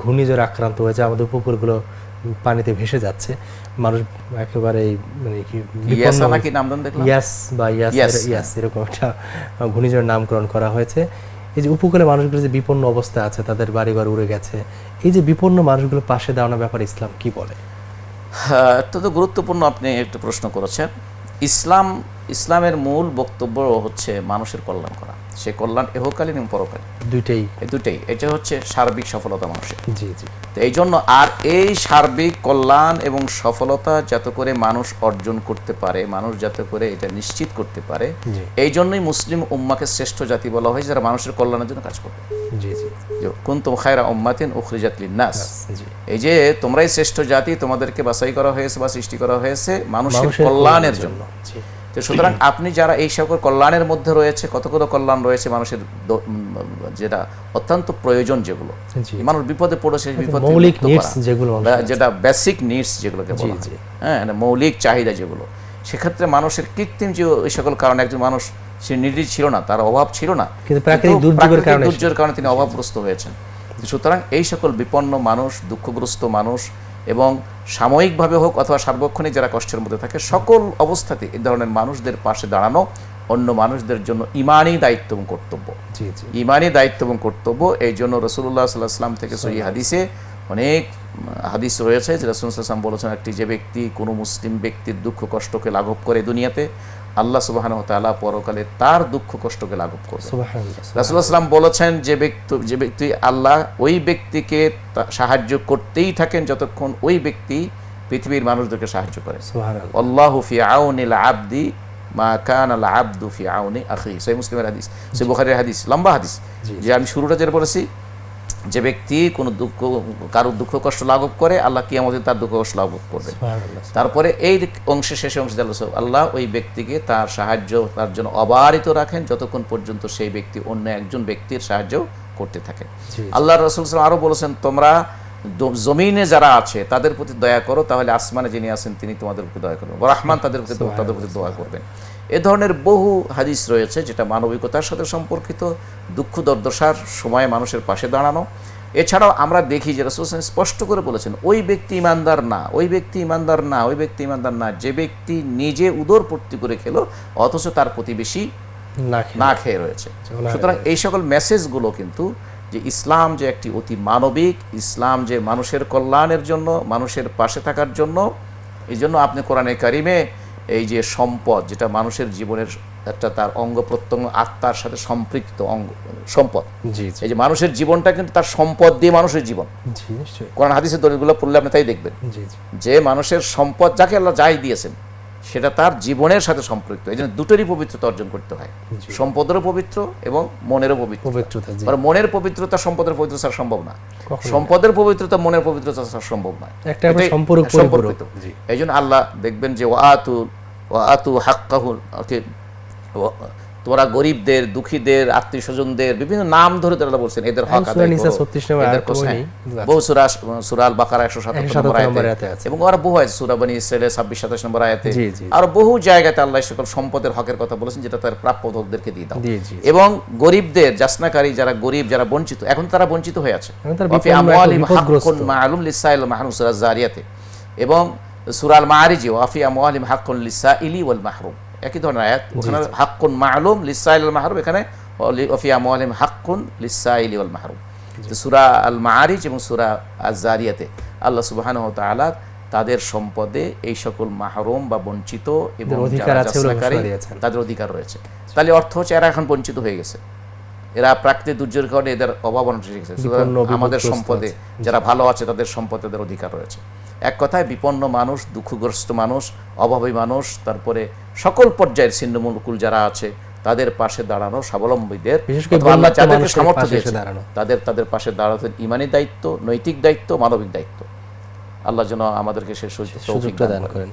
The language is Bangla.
ঘূর্ণিঝড় আক্রান্ত হয়েছে, আমাদের উপকূলগুলো পানিতে ভেসে যাচ্ছে, মানুষ একেবারে মানে কি বিপন্ন, নাকি নাম দেখলাম ইয়াস বা ইয়াস এরকম একটা ঘূর্ণিঝড়ের নামকরণ করা হয়েছে। এই যে উপকূলে মানুষগুলো যে বিপন্ন অবস্থা আছে, তাদের বাড়িঘর উড়ে গেছে, এই যে বিপন্ন মানুষগুলো পাশে দাঁড়ানোর ব্যাপারে ইসলাম কি বলে? অত্যন্ত গুরুত্বপূর্ণ আপনি একটা প্রশ্ন করেছেন। ইসলামের মূল বক্তব্য হচ্ছে মানুষের কল্যাণ করা, সে কল্যাণ ইহকালীন এবং পরকালীন দুইটাই। এটা হচ্ছে সার্বিক সফলতা মানুষের। জি জি। তো এই জন্য আর এই সার্বিক কল্যাণ এবং সফলতা যাতে করে মানুষ অর্জন করতে পারে, মানুষ যাতে করে এটা নিশ্চিত করতে পারে, এই জন্যই মুসলিম উম্মাকে শ্রেষ্ঠ জাতি বলা হয়, যারা মানুষের কল্যাণের জন্য কাজ করবে। জি জি। কুনতুম খায়রা উম্মাতিন উখরিজাত লিন-নাস, এই যে তোমরাই শ্রেষ্ঠ জাতি, তোমাদেরকে বাছাই করা হয়েছে বা সৃষ্টি করা হয়েছে মানুষের কল্যাণের জন্য। তো সুতরাং আপনি যারা এই সকল কল্যাণের মধ্যে রয়েছে, কতগুলো কল্যাণ রয়েছে মানুষের, যেটা অত্যন্ত প্রয়োজন, যেগুলো মানুষ বিপদে পড়েছে, মৌলিক নিডস যেগুলো, যেটা বেসিক নিডস যেগুলোকে বলা হয়, হ্যাঁ, মৌলিক চাহিদা যেগুলো, সেক্ষেত্রে মানুষের কৃত্রিম যে এই সকল কারণে একজন মানুষ সে নিডি ছিল না, তার অভাব ছিল না, কিন্তু প্রাকৃতিক দুর্যোগের কারণে তিনি অভাবগ্রস্ত হয়েছেন। সুতরাং এই সকল বিপন্ন মানুষ, দুঃখগ্রস্ত মানুষ, এবং সাময়িকভাবে হোক অথবা সার্বক্ষণিক যারা কষ্টের মধ্যে থাকে, সকল অবস্থাতে এই ধরনের মানুষদের পাশে দাঁড়ানো অন্য মানুষদের জন্য ইমানি দায়িত্ব এবং কর্তব্য। ইমানি দায়িত্ব এবং কর্তব্য। এই জন্য রাসূলুল্লাহ সাল্লাল্লাহু আলাইহি ওয়াসাল্লাম থেকে সহিহ হাদিসে অনেক হাদিস রয়েছে যে রাসূল সাল্লাল্লাহু আলাইহি ওয়াসাল্লাম বলেছেন, একটি যে ব্যক্তি কোনো মুসলিম ব্যক্তির দুঃখ কষ্টকে লাঘব করে দুনিয়াতে, আল্লাহ সুবহানাহু ওয়া তাআলা পরকালে তার দুঃখ কষ্টকে লাঘব করবে। সুবহানাল্লাহ। রাসূলুল্লাহ সাল্লাল্লাহু আলাইহি ওয়াসাল্লাম বলেছেন, যে ব্যক্তি আল্লাহ ওই ব্যক্তিকে সাহায্য করতেই থাকেন যতক্ষণ ওই ব্যক্তি পৃথিবীর মানুষদেরকে সাহায্য করে। সুবহানাল্লাহ। আল্লাহু ফি আউনিল আবদি মা কানা আল আবদু ফি আউনি আখি। সহিহ মুসলিমের হাদিস, সহিহ বুখারীর হাদিস, লম্বা হাদিস, যে আমি শুরুটা যেটা বলেছি, যে ব্যক্তি কোনো কারোর দুঃখ কষ্ট লাঘব করে, আল্লাহ কিয়ামতে তার দুঃখ কষ্ট লাঘব করবে। তারপরে এই অংশে, শেষে অংশে আল্লাহ ওই ব্যক্তিকে তার সাহায্য তার জন্য অবারিত রাখেন যতক্ষণ পর্যন্ত সেই ব্যক্তি অন্য একজন ব্যক্তির সাহায্য করতে থাকে। আল্লাহ রাসূল সাল্লাল্লাহু আলাইহি ওয়াসাল্লাম আরো বলেছেন, তোমরা জমিনে যারা আছে তাদের প্রতি দয়া করো, তাহলে আসমানে যিনি আছেন তিনি তোমাদের প্রতি দয়া করবেন, রহমান তাদের প্রতি দয়া করবেন। এ ধরনের বহু হাদিস রয়েছে যেটা মানবিকতার সাথে সম্পর্কিত, দুঃখ দুর্দশার সময় মানুষের পাশে দাঁড়ানো। এছাড়াও আমরা দেখি যে রাসূল স্পষ্ট করে বলেছেন, ওই ব্যক্তি ইমানদার না, ওই ব্যক্তি ইমানদার না, ওই ব্যক্তি ইমানদার না, যে ব্যক্তি নিজে উদরপূর্তি করে খেলো অথচ তার প্রতিবেশী না খেয়ে রয়েছে। সুতরাং এই সকল মেসেজগুলো কিন্তু, যে ইসলাম যে একটি অতি মানবিক, ইসলাম যে মানুষের কল্যাণের জন্য, মানুষের পাশে থাকার জন্য। এই জন্য আপনি কোরআনে কারিমে এই যে সম্পদ, যেটা মানুষের জীবনের একটা তার অঙ্গ প্রত্যঙ্গ, আত্মার সাথে সম্পৃক্ত অঙ্গ সম্পদ, এই যে মানুষের জীবনটা কিন্তু তার সম্পদ দিয়ে মানুষের জীবন। কোরআন হাদিসের দলিলগুলো পড়লে আপনি তাই দেখবেন যে মানুষের সম্পদ, যাকে আল্লাহ যাই দিয়েছেন, সেটা তার জীবনের সাথে সম্পৃক্ত। এই জন্য দুটোরই পবিত্রতা অর্জন করতে হয়, সম্পদেরও পবিত্র এবং মনেরও পবিত্রতা। মনের পবিত্রতা সম্পদের পবিত্রতা ছাড়া সম্ভব না, সম্পদের পবিত্রতা মনের পবিত্রতা ছাড়া সম্ভব নয়, সম্পর্কিত। এই জন্য আল্লাহ দেখবেন যে ওয়াতু হাক্কাহু, তোমরা গরিবদের, দুঃখীদের, আত্মীয় স্বজনদের বিভিন্ন নাম ধরে তারা বলছেন, এদের হক আদায় করো। বহু সূরা আল বাকারা 177 নম্বর আয়াতে, এবং আর বহু আছে সূরা বনী ইসরাঈলের 26-27 নম্বর আয়াতে, আর বহু জায়গাতে আল্লাহ সকল সম্পদের হকের কথা বলেছেন, যেটা তার প্রাপ্য লোকদেরকে দিয়ে দাও। এবং গরিবদের, যাচনাকারী যারা গরিব, যারা বঞ্চিত, এখন তারা বঞ্চিত হয়ে আছে, ওয়াফি আমওয়ালিহিম হাক্কুন মা'লুম লিস-সাইল ওয়াল মাহরুম, সূরা যারিয়াতে, এবং সূরা আল মাআরিজ ওয়াফি আমওয়ালিহিম হাক্কুন লিস-সাইলি ওয়াল মাহরুম, একই ধরনের আয়াত। ওখানে হাক্কুন মা'লুম লিস-সাইল ওয়াল মাহরুম, এখানে ওয়াফি আমওয়ালিহিম হাক্কুন লিস-সাইলি ওয়াল মাহরুম। সূরা আল মাআরিজ এবং সূরা আয-যারিয়াতে আল্লাহ সুবহানাহু ওয়া তাআলা তাদের সম্পদে এই সকল মাহরুম বা বঞ্চিত এবং যারা যাচনাকারী তাদের অধিকার রয়েছে। তাহলে অর্থ হচ্ছে এরা এখন বঞ্চিত হয়ে গেছে, এরা প্রাকৃতিক দুর্যোগের কারণে এদের অভাব অনটন হয়ে গেছে। আমাদের সম্পদে যারা ভালো আছে তাদের সম্পদে তাদের অধিকার রয়েছে। এক কথায় বিপন্ন মানুষ, দুঃখগ্রস্ত মানুষ, অভাবী মানুষ, তারপরে সকল পর্যায়ের ছিন্নমূলকুল যারা আছে তাদের পাশে দাঁড়ানো, স্বাবলম্বীদের আল্লাহ যাদেরকে সামর্থ্য দিয়েছে তাদের পাশে দাঁড়াতে ইমানি দায়িত্ব, নৈতিক দায়িত্ব, মানবিক দায়িত্ব। আল্লাহ যেন আমাদেরকে সে সুযোগ দান করেন।